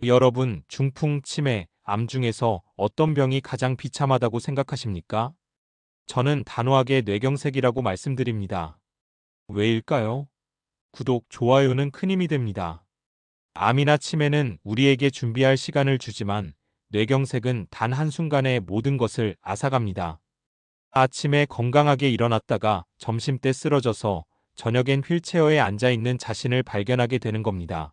여러분, 중풍, 치매, 암 중에서 어떤 병이 가장 비참하다고 생각하십니까? 저는 단호하게 뇌경색이라고 말씀드립니다. 왜일까요? 구독, 좋아요는 큰 힘이 됩니다. 암이나 치매는 우리에게 준비할 시간을 주지만 뇌경색은 단 한순간에 모든 것을 앗아갑니다. 아침에 건강하게 일어났다가 점심때 쓰러져서 저녁엔 휠체어에 앉아있는 자신을 발견하게 되는 겁니다.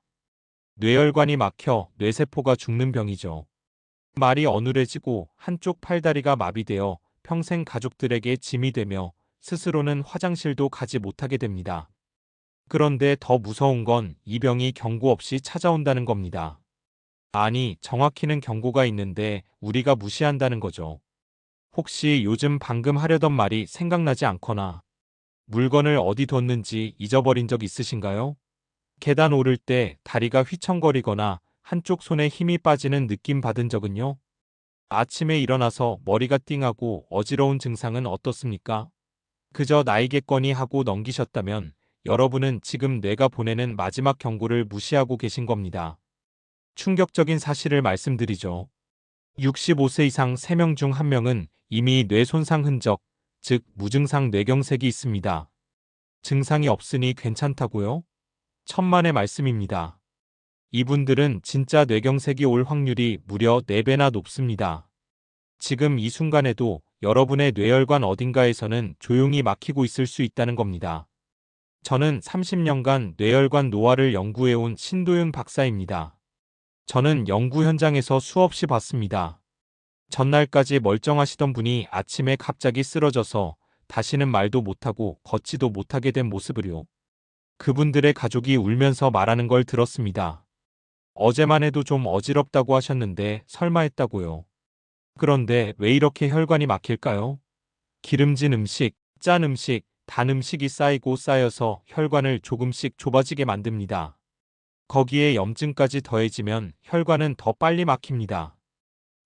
뇌혈관이 막혀 뇌세포가 죽는 병이죠. 말이 어눌해지고 한쪽 팔다리가 마비되어 평생 가족들에게 짐이 되며 스스로는 화장실도 가지 못하게 됩니다. 그런데 더 무서운 건 이 병이 경고 없이 찾아온다는 겁니다. 아니, 정확히는 경고가 있는데 우리가 무시한다는 거죠. 혹시 요즘 방금 하려던 말이 생각나지 않거나 물건을 어디 뒀는지 잊어버린 적 있으신가요? 계단 오를 때 다리가 휘청거리거나 한쪽 손에 힘이 빠지는 느낌 받은 적은요? 아침에 일어나서 머리가 띵하고 어지러운 증상은 어떻습니까? 그저 나이겠거니 하고 넘기셨다면 여러분은 지금 뇌가 보내는 마지막 경고를 무시하고 계신 겁니다. 충격적인 사실을 말씀드리죠. 65세 이상 3명 중 1명은 이미 뇌 손상 흔적, 즉 무증상 뇌경색이 있습니다. 증상이 없으니 괜찮다고요? 천만의 말씀입니다. 이분들은 진짜 뇌경색이 올 확률이 무려 4배나 높습니다. 지금 이 순간에도 여러분의 뇌혈관 어딘가에서는 조용히 막히고 있을 수 있다는 겁니다. 저는 30년간 뇌혈관 노화를 연구해온 신도윤 박사입니다. 저는 연구 현장에서 수없이 봤습니다. 전날까지 멀쩡하시던 분이 아침에 갑자기 쓰러져서 다시는 말도 못하고 걷지도 못하게 된 모습을요. 그분들의 가족이 울면서 말하는 걸 들었습니다. 어제만 해도 좀 어지럽다고 하셨는데 설마 했다고요. 그런데 왜 이렇게 혈관이 막힐까요? 기름진 음식, 짠 음식, 단 음식이 쌓이고 쌓여서 혈관을 조금씩 좁아지게 만듭니다. 거기에 염증까지 더해지면 혈관은 더 빨리 막힙니다.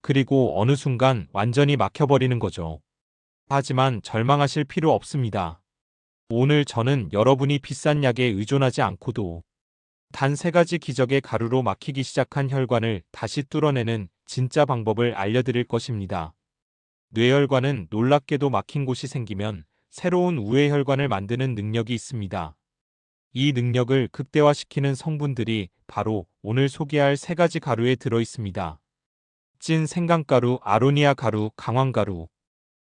그리고 어느 순간 완전히 막혀버리는 거죠. 하지만 절망하실 필요 없습니다. 오늘 저는 여러분이 비싼 약에 의존하지 않고도 단 3가지 기적의 가루로 막히기 시작한 혈관을 다시 뚫어내는 진짜 방법을 알려드릴 것입니다. 뇌혈관은 놀랍게도 막힌 곳이 생기면 새로운 우회혈관을 만드는 능력이 있습니다. 이 능력을 극대화시키는 성분들이 바로 오늘 소개할 3가지 가루에 들어 있습니다. 찐 생강가루, 아로니아 가루, 강황가루.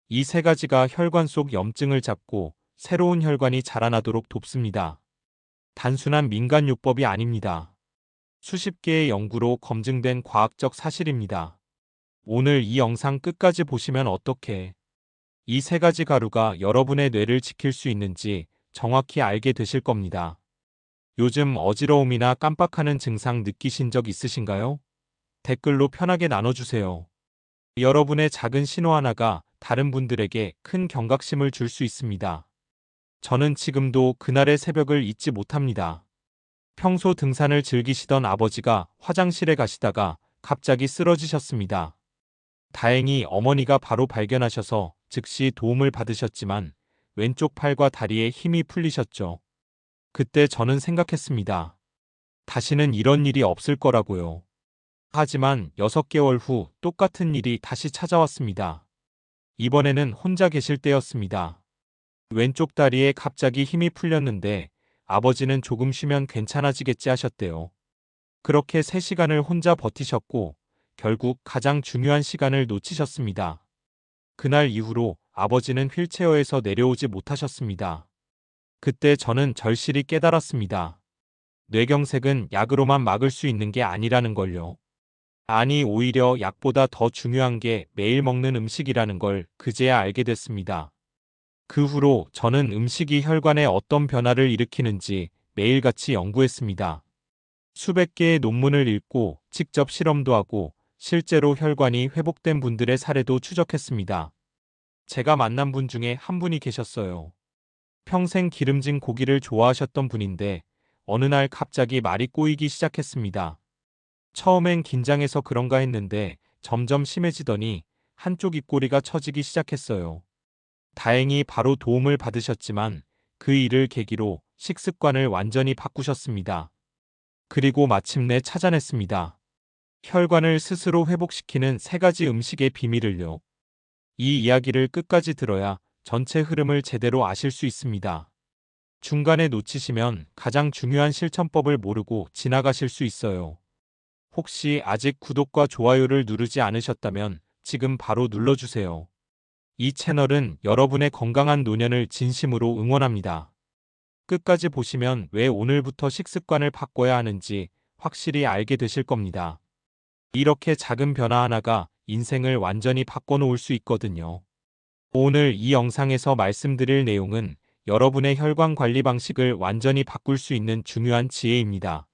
이 3가지가 혈관 속 염증을 잡고 새로운 혈관이 자라나도록 돕습니다. 단순한 민간요법이 아닙니다. 수십 개의 연구로 검증된 과학적 사실입니다. 오늘 이 영상 끝까지 보시면 어떻게 이 3가지 가루가 여러분의 뇌를 지킬 수 있는지 정확히 알게 되실 겁니다. 요즘 어지러움이나 깜빡하는 증상 느끼신 적 있으신가요? 댓글로 편하게 나눠주세요. 여러분의 작은 신호 하나가 다른 분들에게 큰 경각심을 줄 수 있습니다. 저는 지금도 그날의 새벽을 잊지 못합니다. 평소 등산을 즐기시던 아버지가 화장실에 가시다가 갑자기 쓰러지셨습니다. 다행히 어머니가 바로 발견하셔서 즉시 도움을 받으셨지만 왼쪽 팔과 다리에 힘이 풀리셨죠. 그때 저는 생각했습니다. 다시는 이런 일이 없을 거라고요. 하지만 6개월 후 똑같은 일이 다시 찾아왔습니다. 이번에는 혼자 계실 때였습니다. 왼쪽 다리에 갑자기 힘이 풀렸는데 아버지는 조금 쉬면 괜찮아지겠지 하셨대요. 그렇게 3시간을 혼자 버티셨고 결국 가장 중요한 시간을 놓치셨습니다. 그날 이후로 아버지는 휠체어에서 내려오지 못하셨습니다. 그때 저는 절실히 깨달았습니다. 뇌경색은 약으로만 막을 수 있는 게 아니라는 걸요. 아니, 오히려 약보다 더 중요한 게 매일 먹는 음식이라는 걸 그제야 알게 됐습니다. 그 후로 저는 음식이 혈관에 어떤 변화를 일으키는지 매일같이 연구했습니다. 수백 개의 논문을 읽고 직접 실험도 하고 실제로 혈관이 회복된 분들의 사례도 추적했습니다. 제가 만난 분 중에 한 분이 계셨어요. 평생 기름진 고기를 좋아하셨던 분인데 어느 날 갑자기 말이 꼬이기 시작했습니다. 처음엔 긴장해서 그런가 했는데 점점 심해지더니 한쪽 입꼬리가 처지기 시작했어요. 다행히 바로 도움을 받으셨지만 그 일을 계기로 식습관을 완전히 바꾸셨습니다. 그리고 마침내 찾아냈습니다. 혈관을 스스로 회복시키는 3가지 음식의 비밀을요. 이 이야기를 끝까지 들어야 전체 흐름을 제대로 아실 수 있습니다. 중간에 놓치시면 가장 중요한 실천법을 모르고 지나가실 수 있어요. 혹시 아직 구독과 좋아요를 누르지 않으셨다면 지금 바로 눌러주세요. 이 채널은 여러분의 건강한 노년을 진심으로 응원합니다. 끝까지 보시면 왜 오늘부터 식습관을 바꿔야 하는지 확실히 알게 되실 겁니다. 이렇게 작은 변화 하나가 인생을 완전히 바꿔놓을 수 있거든요. 오늘 이 영상에서 말씀드릴 내용은 여러분의 혈관 관리 방식을 완전히 바꿀 수 있는 중요한 지혜입니다.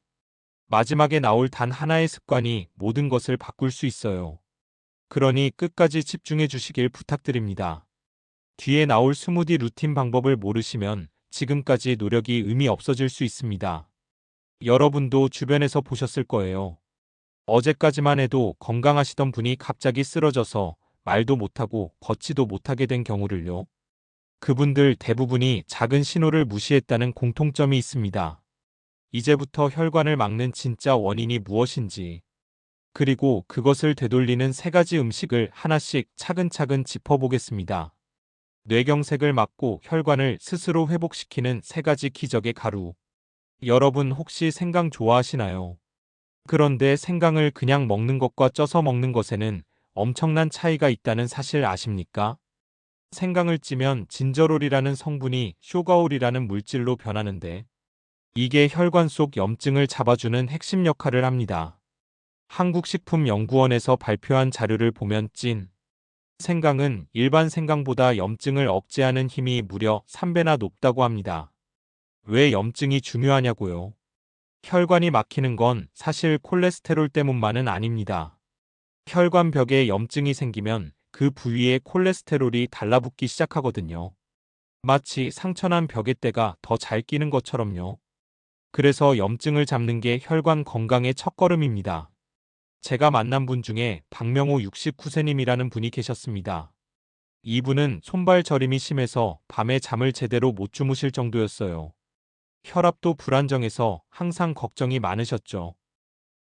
마지막에 나올 단 하나의 습관이 모든 것을 바꿀 수 있어요. 그러니 끝까지 집중해 주시길 부탁드립니다. 뒤에 나올 스무디 루틴 방법을 모르시면 지금까지 노력이 의미 없어질 수 있습니다. 여러분도 주변에서 보셨을 거예요. 어제까지만 해도 건강하시던 분이 갑자기 쓰러져서 말도 못하고 걷지도 못하게 된 경우를요. 그분들 대부분이 작은 신호를 무시했다는 공통점이 있습니다. 이제부터 혈관을 막는 진짜 원인이 무엇인지, 그리고 그것을 되돌리는 3가지 음식을 하나씩 차근차근 짚어보겠습니다. 뇌경색을 막고 혈관을 스스로 회복시키는 3가지 기적의 가루. 여러분 혹시 생강 좋아하시나요? 그런데 생강을 그냥 먹는 것과 쪄서 먹는 것에는 엄청난 차이가 있다는 사실 아십니까? 생강을 찌면 진저롤이라는 성분이 쇼가올이라는 물질로 변하는데 이게 혈관 속 염증을 잡아주는 핵심 역할을 합니다. 한국식품연구원에서 발표한 자료를 보면 찐 생강은 일반 생강보다 염증을 억제하는 힘이 무려 3배나 높다고 합니다. 왜 염증이 중요하냐고요? 혈관이 막히는 건 사실 콜레스테롤 때문만은 아닙니다. 혈관벽에 염증이 생기면 그 부위에 콜레스테롤이 달라붙기 시작하거든요. 마치 상처난 벽에때가 더 잘 끼는 것처럼요. 그래서 염증을 잡는 게 혈관 건강의 첫걸음입니다. 제가 만난 분 중에 박명호 69세님이라는 분이 계셨습니다. 이분은 손발 저림이 심해서 밤에 잠을 제대로 못 주무실 정도였어요. 혈압도 불안정해서 항상 걱정이 많으셨죠.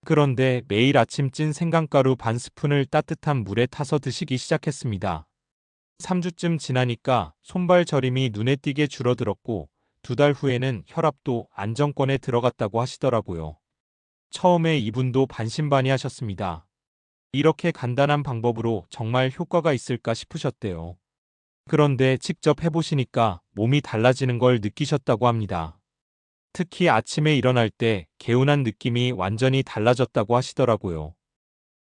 그런데 매일 아침 찐 생강가루 반 스푼을 따뜻한 물에 타서 드시기 시작했습니다. 3주쯤 지나니까 손발 저림이 눈에 띄게 줄어들었고 2달 후에는 혈압도 안정권에 들어갔다고 하시더라고요. 처음에 이분도 반신반의하셨습니다. 이렇게 간단한 방법으로 정말 효과가 있을까 싶으셨대요. 그런데 직접 해보시니까 몸이 달라지는 걸 느끼셨다고 합니다. 특히 아침에 일어날 때 개운한 느낌이 완전히 달라졌다고 하시더라고요.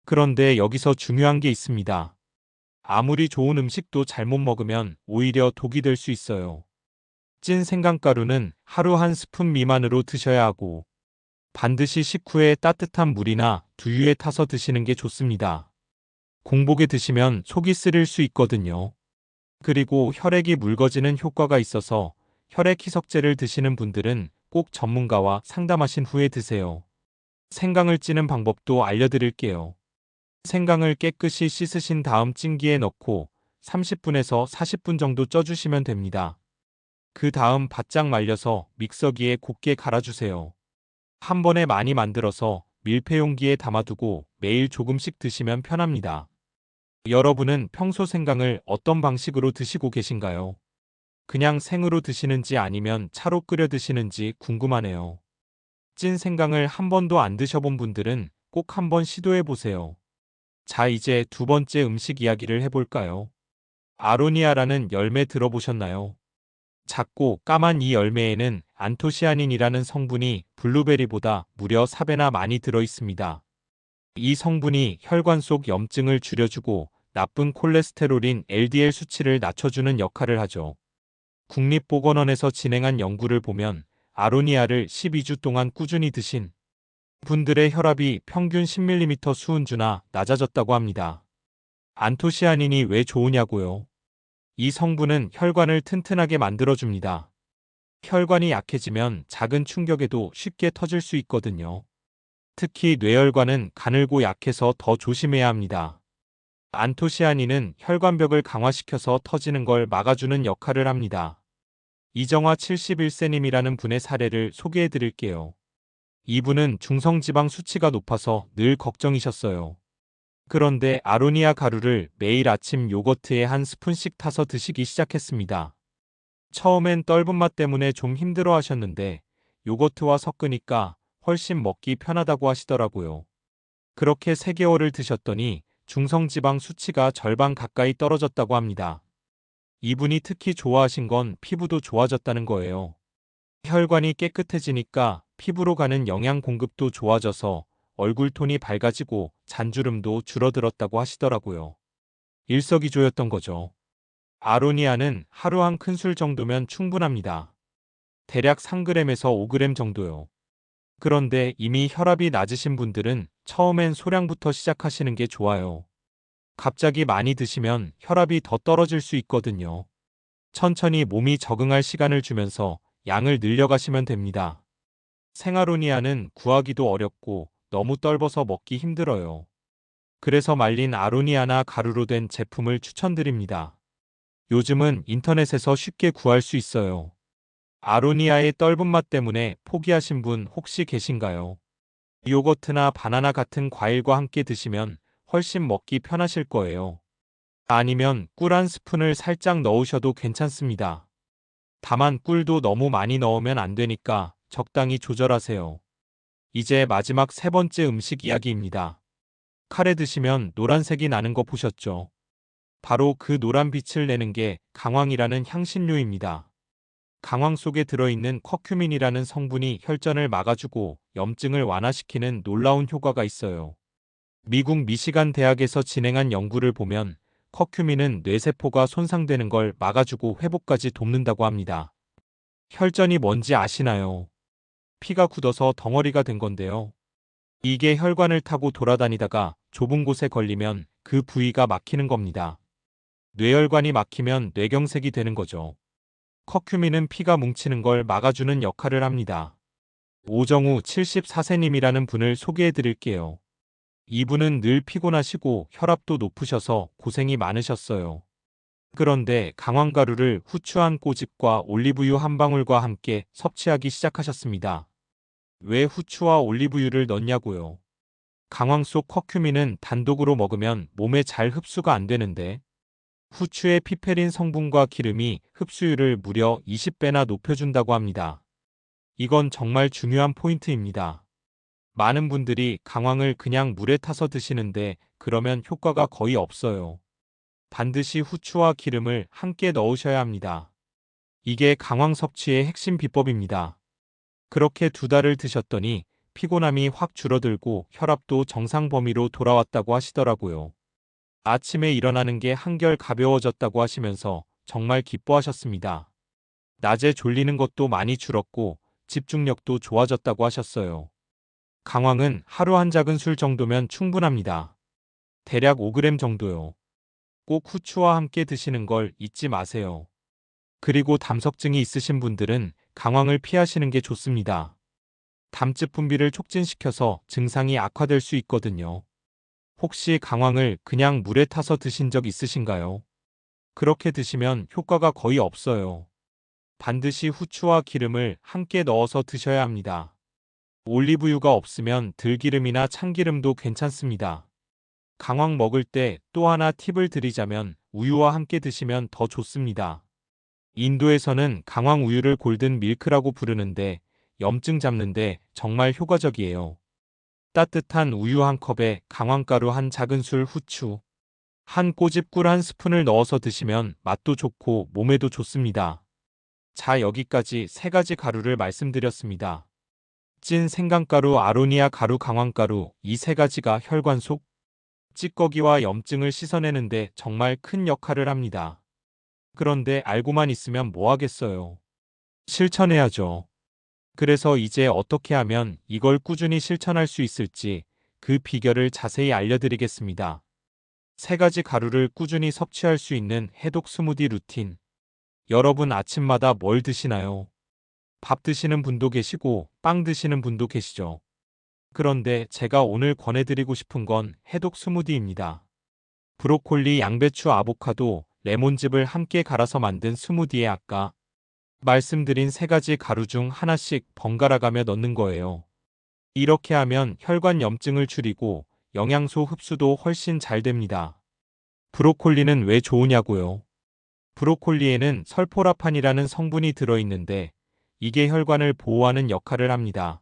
그런데 여기서 중요한 게 있습니다. 아무리 좋은 음식도 잘못 먹으면 오히려 독이 될 수 있어요. 찐 생강가루는 하루 1스푼 미만으로 드셔야 하고 반드시 식후에 따뜻한 물이나 두유에 타서 드시는 게 좋습니다. 공복에 드시면 속이 쓰릴 수 있거든요. 그리고 혈액이 묽어지는 효과가 있어서 혈액 희석제를 드시는 분들은 꼭 전문가와 상담하신 후에 드세요. 생강을 찌는 방법도 알려드릴게요. 생강을 깨끗이 씻으신 다음 찜기에 넣고 30분에서 40분 정도 쪄주시면 됩니다. 그 다음 바짝 말려서 믹서기에 곱게 갈아주세요. 한 번에 많이 만들어서 밀폐용기에 담아두고 매일 조금씩 드시면 편합니다. 여러분은 평소 생강을 어떤 방식으로 드시고 계신가요? 그냥 생으로 드시는지 아니면 차로 끓여 드시는지 궁금하네요. 찐 생강을 한 번도 안 드셔본 분들은 꼭 한번 시도해 보세요. 자, 이제 2번째 음식 이야기를 해볼까요? 아로니아라는 열매 들어보셨나요? 작고 까만 이 열매에는 안토시아닌이라는 성분이 블루베리보다 무려 4배나 많이 들어 있습니다. 이 성분이 혈관 속 염증을 줄여주고 나쁜 콜레스테롤인 LDL 수치를 낮춰주는 역할을 하죠. 국립보건원에서 진행한 연구를 보면 아로니아를 12주 동안 꾸준히 드신 분들의 혈압이 평균 10mm 수은주나 낮아졌다고 합니다. 안토시아닌이 왜 좋으냐고요? 이 성분은 혈관을 튼튼하게 만들어줍니다. 혈관이 약해지면 작은 충격에도 쉽게 터질 수 있거든요. 특히 뇌혈관은 가늘고 약해서 더 조심해야 합니다. 안토시아닌은 혈관벽을 강화시켜서 터지는 걸 막아주는 역할을 합니다. 이정화 71세님이라는 분의 사례를 소개해 드릴게요. 이분은 중성지방 수치가 높아서 늘 걱정이셨어요. 그런데 아로니아 가루를 매일 아침 요거트에 한 스푼씩 타서 드시기 시작했습니다. 처음엔 떫은 맛 때문에 좀 힘들어 하셨는데 요거트와 섞으니까 훨씬 먹기 편하다고 하시더라고요. 그렇게 3개월을 드셨더니 중성지방 수치가 절반 가까이 떨어졌다고 합니다. 이분이 특히 좋아하신 건 피부도 좋아졌다는 거예요. 혈관이 깨끗해지니까 피부로 가는 영양 공급도 좋아져서 얼굴 톤이 밝아지고 잔주름도 줄어들었다고 하시더라고요. 일석이조였던 거죠. 아로니아는 하루 한 큰술 정도면 충분합니다. 대략 3g에서 5g 정도요. 그런데 이미 혈압이 낮으신 분들은 처음엔 소량부터 시작하시는 게 좋아요. 갑자기 많이 드시면 혈압이 더 떨어질 수 있거든요. 천천히 몸이 적응할 시간을 주면서 양을 늘려가시면 됩니다. 생아로니아는 구하기도 어렵고 너무 떫어서 먹기 힘들어요. 그래서 말린 아로니아나 가루로 된 제품을 추천드립니다. 요즘은 인터넷에서 쉽게 구할 수 있어요. 아로니아의 떫은 맛 때문에 포기하신 분 혹시 계신가요? 요거트나 바나나 같은 과일과 함께 드시면 훨씬 먹기 편하실 거예요. 아니면 꿀 한 스푼을 살짝 넣으셔도 괜찮습니다. 다만 꿀도 너무 많이 넣으면 안 되니까 적당히 조절하세요. 이제 마지막 3번째 음식 이야기입니다. 카레 드시면 노란색이 나는 거 보셨죠? 바로 그 노란 빛을 내는 게 강황이라는 향신료입니다. 강황 속에 들어있는 커큐민이라는 성분이 혈전을 막아주고 염증을 완화시키는 놀라운 효과가 있어요. 미국 미시간 대학에서 진행한 연구를 보면 커큐민은 뇌세포가 손상되는 걸 막아주고 회복까지 돕는다고 합니다. 혈전이 뭔지 아시나요? 피가 굳어서 덩어리가 된 건데요. 이게 혈관을 타고 돌아다니다가 좁은 곳에 걸리면 그 부위가 막히는 겁니다. 뇌혈관이 막히면 뇌경색이 되는 거죠. 커큐민은 피가 뭉치는 걸 막아주는 역할을 합니다. 오정우 74세님이라는 분을 소개해 드릴게요. 이분은 늘 피곤하시고 혈압도 높으셔서 고생이 많으셨어요. 그런데 강황가루를 후추 한 꼬집과 올리브유 한 방울과 함께 섭취하기 시작하셨습니다. 왜 후추와 올리브유를 넣냐고요? 강황 속 커큐민은 단독으로 먹으면 몸에 잘 흡수가 안 되는데 후추의 피페린 성분과 기름이 흡수율을 무려 20배나 높여준다고 합니다. 이건 정말 중요한 포인트입니다. 많은 분들이 강황을 그냥 물에 타서 드시는데 그러면 효과가 거의 없어요. 반드시 후추와 기름을 함께 넣으셔야 합니다. 이게 강황 섭취의 핵심 비법입니다. 그렇게 2달을 드셨더니 피곤함이 확 줄어들고 혈압도 정상 범위로 돌아왔다고 하시더라고요. 아침에 일어나는 게 한결 가벼워졌다고 하시면서 정말 기뻐하셨습니다. 낮에 졸리는 것도 많이 줄었고 집중력도 좋아졌다고 하셨어요. 강황은 하루 한 작은 술 정도면 충분합니다. 대략 5g 정도요. 꼭 후추와 함께 드시는 걸 잊지 마세요. 그리고 담석증이 있으신 분들은 강황을 피하시는 게 좋습니다. 담즙 분비를 촉진시켜서 증상이 악화될 수 있거든요. 혹시 강황을 그냥 물에 타서 드신 적 있으신가요? 그렇게 드시면 효과가 거의 없어요. 반드시 후추와 기름을 함께 넣어서 드셔야 합니다. 올리브유가 없으면 들기름이나 참기름도 괜찮습니다. 강황 먹을 때 또 하나 팁을 드리자면 우유와 함께 드시면 더 좋습니다. 인도에서는 강황 우유를 골든 밀크라고 부르는데 염증 잡는데 정말 효과적이에요. 따뜻한 우유 한 컵에 강황가루 한 작은술 후추, 한 꼬집 꿀 한 스푼을 넣어서 드시면 맛도 좋고 몸에도 좋습니다. 자, 여기까지 3가지 가루를 말씀드렸습니다. 찐 생강가루, 아로니아 가루, 강황가루, 이 3가지가 혈관 속 찌꺼기와 염증을 씻어내는데 정말 큰 역할을 합니다. 그런데 알고만 있으면 뭐 하겠어요. 실천해야죠. 그래서 이제 어떻게 하면 이걸 꾸준히 실천할 수 있을지 그 비결을 자세히 알려드리겠습니다. 3가지 가루를 꾸준히 섭취할 수 있는 해독 스무디 루틴. 여러분 아침마다 뭘 드시나요? 밥 드시는 분도 계시고 빵 드시는 분도 계시죠. 그런데 제가 오늘 권해드리고 싶은 건 해독 스무디입니다. 브로콜리, 양배추, 아보카도, 레몬즙을 함께 갈아서 만든 스무디에 아까 말씀드린 3가지 가루 중 하나씩 번갈아 가며 넣는 거예요. 이렇게 하면 혈관 염증을 줄이고 영양소 흡수도 훨씬 잘 됩니다. 브로콜리는 왜 좋으냐고요? 브로콜리에는 설포라판이라는 성분이 들어있는데 이게 혈관을 보호하는 역할을 합니다.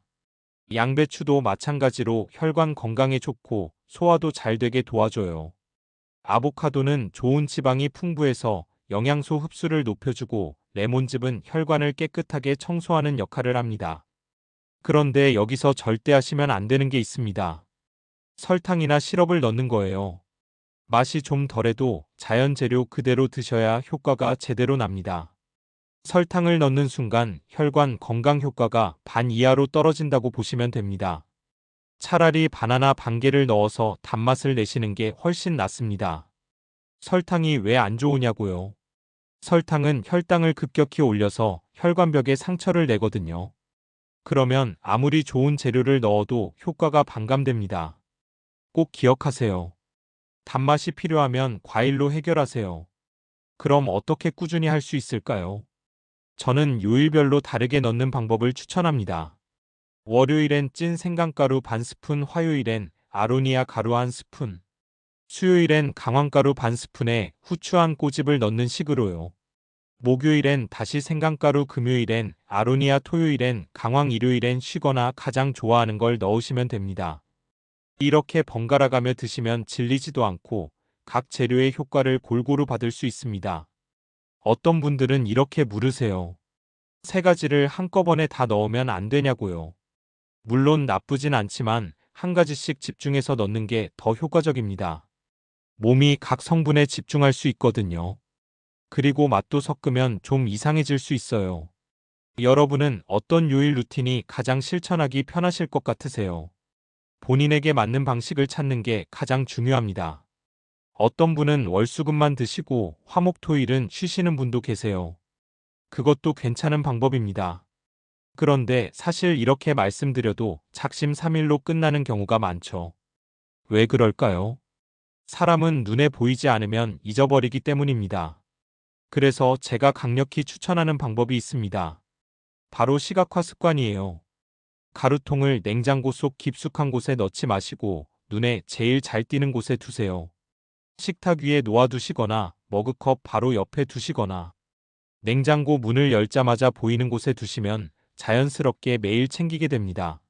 양배추도 마찬가지로 혈관 건강에 좋고 소화도 잘 되게 도와줘요. 아보카도는 좋은 지방이 풍부해서 영양소 흡수를 높여주고 레몬즙은 혈관을 깨끗하게 청소하는 역할을 합니다. 그런데 여기서 절대 하시면 안 되는 게 있습니다. 설탕이나 시럽을 넣는 거예요. 맛이 좀 덜해도 자연 재료 그대로 드셔야 효과가 제대로 납니다. 설탕을 넣는 순간 혈관 건강 효과가 반 이하로 떨어진다고 보시면 됩니다. 차라리 바나나 반 개를 넣어서 단맛을 내시는 게 훨씬 낫습니다. 설탕이 왜 안 좋으냐고요? 설탕은 혈당을 급격히 올려서 혈관벽에 상처를 내거든요. 그러면 아무리 좋은 재료를 넣어도 효과가 반감됩니다. 꼭 기억하세요. 단맛이 필요하면 과일로 해결하세요. 그럼 어떻게 꾸준히 할 수 있을까요? 저는 요일별로 다르게 넣는 방법을 추천합니다. 월요일엔 찐 생강가루 반 스푼, 화요일엔 아로니아 가루 한 스푼, 수요일엔 강황가루 반 스푼에 후추 한 꼬집을 넣는 식으로요. 목요일엔 다시 생강가루, 금요일엔 아로니아, 토요일엔 강황, 일요일엔 쉬거나 가장 좋아하는 걸 넣으시면 됩니다. 이렇게 번갈아 가며 드시면 질리지도 않고 각 재료의 효과를 골고루 받을 수 있습니다. 어떤 분들은 이렇게 물으세요. 세 가지를 한꺼번에 다 넣으면 안 되냐고요. 물론 나쁘진 않지만 한 가지씩 집중해서 넣는 게 더 효과적입니다. 몸이 각 성분에 집중할 수 있거든요. 그리고 맛도 섞으면 좀 이상해질 수 있어요. 여러분은 어떤 요일 루틴이 가장 실천하기 편하실 것 같으세요? 본인에게 맞는 방식을 찾는 게 가장 중요합니다. 어떤 분은 월수금만 드시고 화목토일은 쉬시는 분도 계세요. 그것도 괜찮은 방법입니다. 그런데 사실 이렇게 말씀드려도 작심삼일로 끝나는 경우가 많죠. 왜 그럴까요? 사람은 눈에 보이지 않으면 잊어버리기 때문입니다. 그래서 제가 강력히 추천하는 방법이 있습니다. 바로 시각화 습관이에요. 가루통을 냉장고 속 깊숙한 곳에 넣지 마시고 눈에 제일 잘 띄는 곳에 두세요. 식탁 위에 놓아두시거나 머그컵 바로 옆에 두시거나 냉장고 문을 열자마자 보이는 곳에 두시면 자연스럽게 매일 챙기게 됩니다.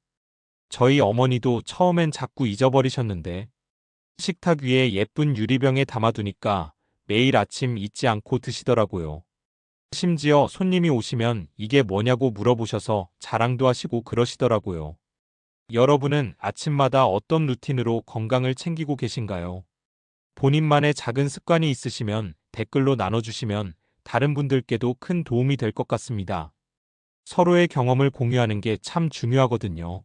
저희 어머니도 처음엔 자꾸 잊어버리셨는데 식탁 위에 예쁜 유리병에 담아두니까 매일 아침 잊지 않고 드시더라고요. 심지어 손님이 오시면 이게 뭐냐고 물어보셔서 자랑도 하시고 그러시더라고요. 여러분은 아침마다 어떤 루틴으로 건강을 챙기고 계신가요? 본인만의 작은 습관이 있으시면 댓글로 나눠주시면 다른 분들께도 큰 도움이 될 것 같습니다. 서로의 경험을 공유하는 게 참 중요하거든요.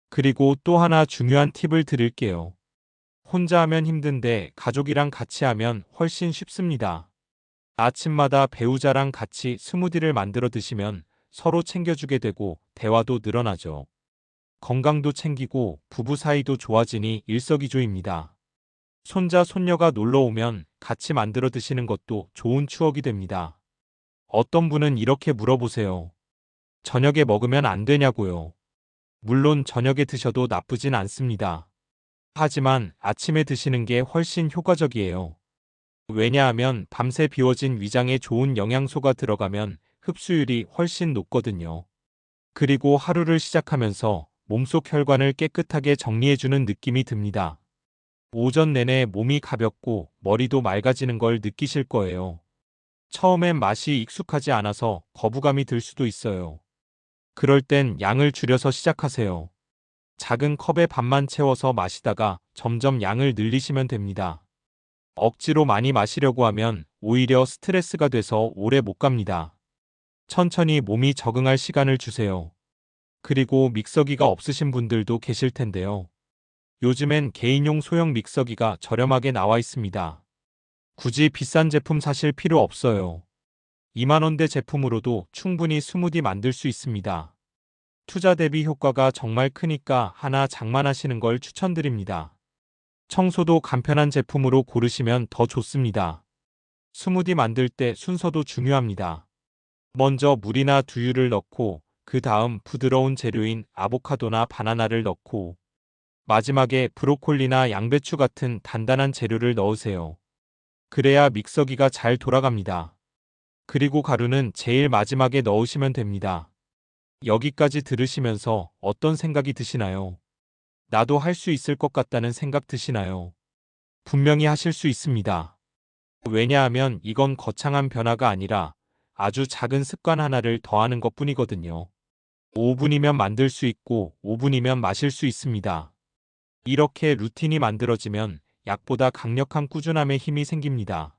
그리고 또 하나 중요한 팁을 드릴게요. 혼자 하면 힘든데 가족이랑 같이 하면 훨씬 쉽습니다. 아침마다 배우자랑 같이 스무디를 만들어 드시면 서로 챙겨주게 되고 대화도 늘어나죠. 건강도 챙기고 부부 사이도 좋아지니 일석이조입니다. 손자, 손녀가 놀러 오면 같이 만들어 드시는 것도 좋은 추억이 됩니다. 어떤 분은 이렇게 물어보세요. 저녁에 먹으면 안 되냐고요. 물론 저녁에 드셔도 나쁘진 않습니다. 하지만 아침에 드시는 게 훨씬 효과적이에요. 왜냐하면 밤새 비워진 위장에 좋은 영양소가 들어가면 흡수율이 훨씬 높거든요. 그리고 하루를 시작하면서 몸속 혈관을 깨끗하게 정리해주는 느낌이 듭니다. 오전 내내 몸이 가볍고 머리도 맑아지는 걸 느끼실 거예요. 처음엔 맛이 익숙하지 않아서 거부감이 들 수도 있어요. 그럴 땐 양을 줄여서 시작하세요. 작은 컵에 반만 채워서 마시다가 점점 양을 늘리시면 됩니다. 억지로 많이 마시려고 하면 오히려 스트레스가 돼서 오래 못 갑니다. 천천히 몸이 적응할 시간을 주세요. 그리고 믹서기가 없으신 분들도 계실 텐데요. 요즘엔 개인용 소형 믹서기가 저렴하게 나와 있습니다. 굳이 비싼 제품 사실 필요 없어요. 2만 원대 제품으로도 충분히 스무디 만들 수 있습니다. 투자 대비 효과가 정말 크니까 하나 장만하시는 걸 추천드립니다. 청소도 간편한 제품으로 고르시면 더 좋습니다. 스무디 만들 때 순서도 중요합니다. 먼저 물이나 두유를 넣고 그 다음 부드러운 재료인 아보카도나 바나나를 넣고 마지막에 브로콜리나 양배추 같은 단단한 재료를 넣으세요. 그래야 믹서기가 잘 돌아갑니다. 그리고 가루는 제일 마지막에 넣으시면 됩니다. 여기까지 들으시면서 어떤 생각이 드시나요? 나도 할 수 있을 것 같다는 생각 드시나요? 분명히 하실 수 있습니다. 왜냐하면 이건 거창한 변화가 아니라 아주 작은 습관 하나를 더하는 것뿐이거든요. 5분이면 만들 수 있고 5분이면 마실 수 있습니다. 이렇게 루틴이 만들어지면 약보다 강력한 꾸준함의 힘이 생깁니다.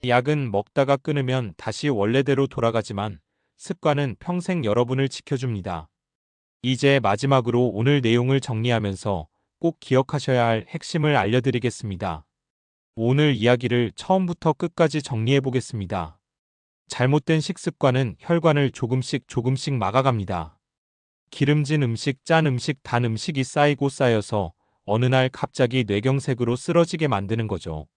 약은 먹다가 끊으면 다시 원래대로 돌아가지만 습관은 평생 여러분을 지켜줍니다. 이제 마지막으로 오늘 내용을 정리하면서 꼭 기억하셔야 할 핵심을 알려드리겠습니다. 오늘 이야기를 처음부터 끝까지 정리해 보겠습니다. 잘못된 식습관은 혈관을 조금씩 조금씩 막아갑니다. 기름진 음식, 짠 음식, 단 음식이 쌓이고 쌓여서 어느 날 갑자기 뇌경색으로 쓰러지게 만드는 거죠.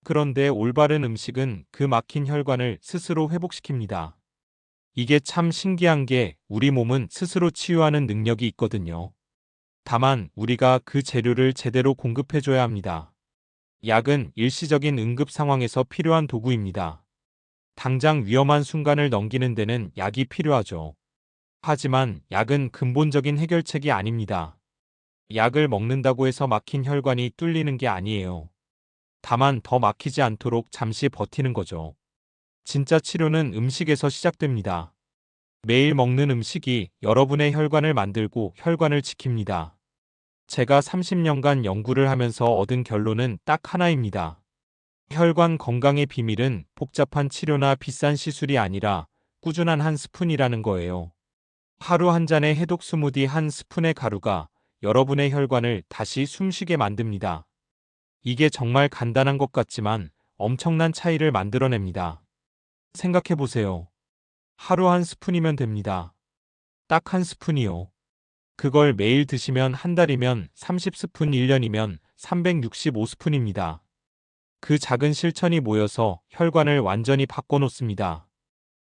그런데 올바른 음식은 그 막힌 혈관을 스스로 회복시킵니다. 이게 참 신기한 게 우리 몸은 스스로 치유하는 능력이 있거든요. 다만 우리가 그 재료를 제대로 공급해줘야 합니다. 약은 일시적인 응급 상황에서 필요한 도구입니다. 당장 위험한 순간을 넘기는 데는 약이 필요하죠. 하지만 약은 근본적인 해결책이 아닙니다. 약을 먹는다고 해서 막힌 혈관이 뚫리는 게 아니에요. 다만 더 막히지 않도록 잠시 버티는 거죠. 진짜 치료는 음식에서 시작됩니다. 매일 먹는 음식이 여러분의 혈관을 만들고 혈관을 지킵니다. 제가 30년간 연구를 하면서 얻은 결론은 딱 하나입니다. 혈관 건강의 비밀은 복잡한 치료나 비싼 시술이 아니라 꾸준한 한 스푼이라는 거예요. 하루 한 잔의 해독 스무디 한 스푼의 가루가 여러분의 혈관을 다시 숨쉬게 만듭니다. 이게 정말 간단한 것 같지만 엄청난 차이를 만들어냅니다. 생각해 보세요. 하루 한 스푼이면 됩니다. 딱 한 스푼이요. 그걸 매일 드시면 한 달이면 30스푼, 1년이면 365스푼입니다. 그 작은 실천이 모여서 혈관을 완전히 바꿔놓습니다.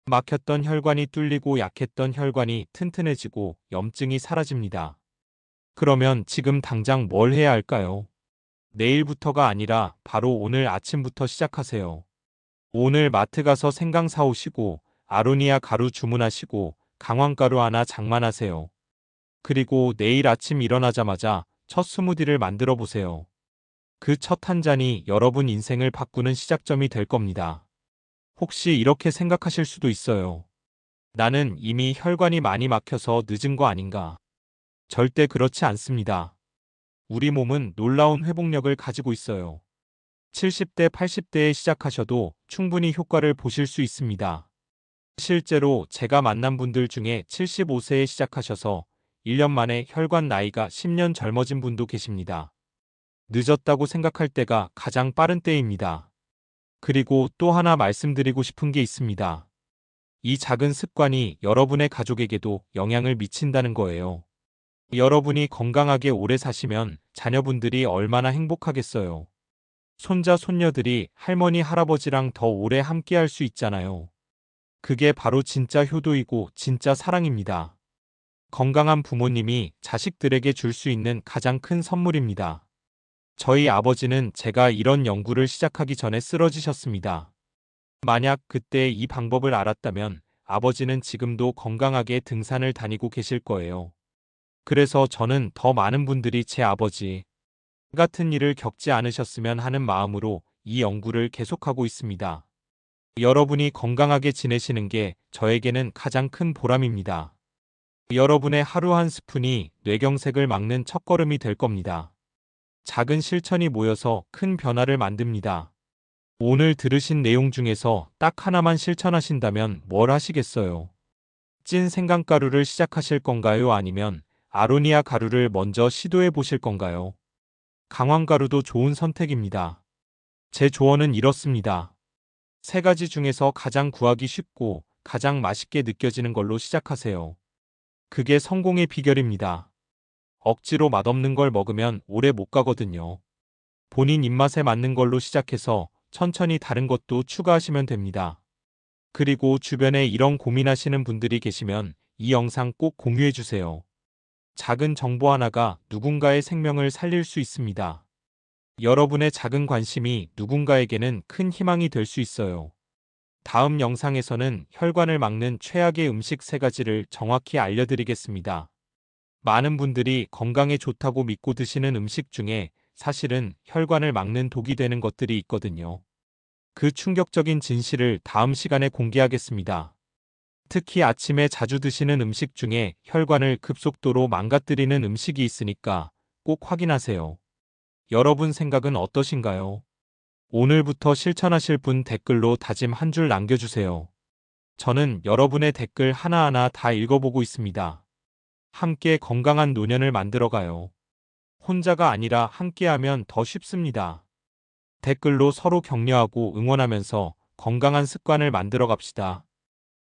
막혔던 혈관이 뚫리고 약했던 혈관이 튼튼해지고 염증이 사라집니다. 그러면 지금 당장 뭘 해야 할까요? 내일부터가 아니라 바로 오늘 아침부터 시작하세요. 오늘 마트 가서 생강 사오시고 아로니아 가루 주문하시고 강황가루 하나 장만하세요. 그리고 내일 아침 일어나자마자 첫 스무디를 만들어 보세요. 그 첫 한 잔이 여러분 인생을 바꾸는 시작점이 될 겁니다. 혹시 이렇게 생각하실 수도 있어요. 나는 이미 혈관이 많이 막혀서 늦은 거 아닌가? 절대 그렇지 않습니다. 우리 몸은 놀라운 회복력을 가지고 있어요. 70대, 80대에 시작하셔도 충분히 효과를 보실 수 있습니다. 실제로 제가 만난 분들 중에 75세에 시작하셔서 1년 만에 혈관 나이가 10년 젊어진 분도 계십니다. 늦었다고 생각할 때가 가장 빠른 때입니다. 그리고 또 하나 말씀드리고 싶은 게 있습니다. 이 작은 습관이 여러분의 가족에게도 영향을 미친다는 거예요. 여러분이 건강하게 오래 사시면 자녀분들이 얼마나 행복하겠어요. 손자, 손녀들이 할머니, 할아버지랑 더 오래 함께 할 수 있잖아요. 그게 바로 진짜 효도이고 진짜 사랑입니다. 건강한 부모님이 자식들에게 줄 수 있는 가장 큰 선물입니다. 저희 아버지는 제가 이런 연구를 시작하기 전에 쓰러지셨습니다. 만약 그때 이 방법을 알았다면 아버지는 지금도 건강하게 등산을 다니고 계실 거예요. 그래서 저는 더 많은 분들이 제 아버지 같은 일을 겪지 않으셨으면 하는 마음으로 이 연구를 계속하고 있습니다. 여러분이 건강하게 지내시는 게 저에게는 가장 큰 보람입니다. 여러분의 하루 한 스푼이 뇌경색을 막는 첫걸음이 될 겁니다. 작은 실천이 모여서 큰 변화를 만듭니다. 오늘 들으신 내용 중에서 딱 하나만 실천하신다면 뭘 하시겠어요? 찐 생강가루를 시작하실 건가요? 아니면 아로니아 가루를 먼저 시도해 보실 건가요? 강황가루도 좋은 선택입니다. 제 조언은 이렇습니다. 세 가지 중에서 가장 구하기 쉽고 가장 맛있게 느껴지는 걸로 시작하세요. 그게 성공의 비결입니다. 억지로 맛없는 걸 먹으면 오래 못 가거든요. 본인 입맛에 맞는 걸로 시작해서 천천히 다른 것도 추가하시면 됩니다. 그리고 주변에 이런 고민하시는 분들이 계시면 이 영상 꼭 공유해주세요. 작은 정보 하나가 누군가의 생명을 살릴 수 있습니다. 여러분의 작은 관심이 누군가에게는 큰 희망이 될 수 있어요. 다음 영상에서는 혈관을 막는 최악의 음식 3가지를 정확히 알려드리겠습니다. 많은 분들이 건강에 좋다고 믿고 드시는 음식 중에 사실은 혈관을 막는 독이 되는 것들이 있거든요. 그 충격적인 진실을 다음 시간에 공개하겠습니다. 특히 아침에 자주 드시는 음식 중에 혈관을 급속도로 망가뜨리는 음식이 있으니까 꼭 확인하세요. 여러분 생각은 어떠신가요? 오늘부터 실천하실 분 댓글로 다짐 한 줄 남겨주세요. 저는 여러분의 댓글 하나하나 다 읽어보고 있습니다. 함께 건강한 노년을 만들어가요. 혼자가 아니라 함께하면 더 쉽습니다. 댓글로 서로 격려하고 응원하면서 건강한 습관을 만들어 갑시다.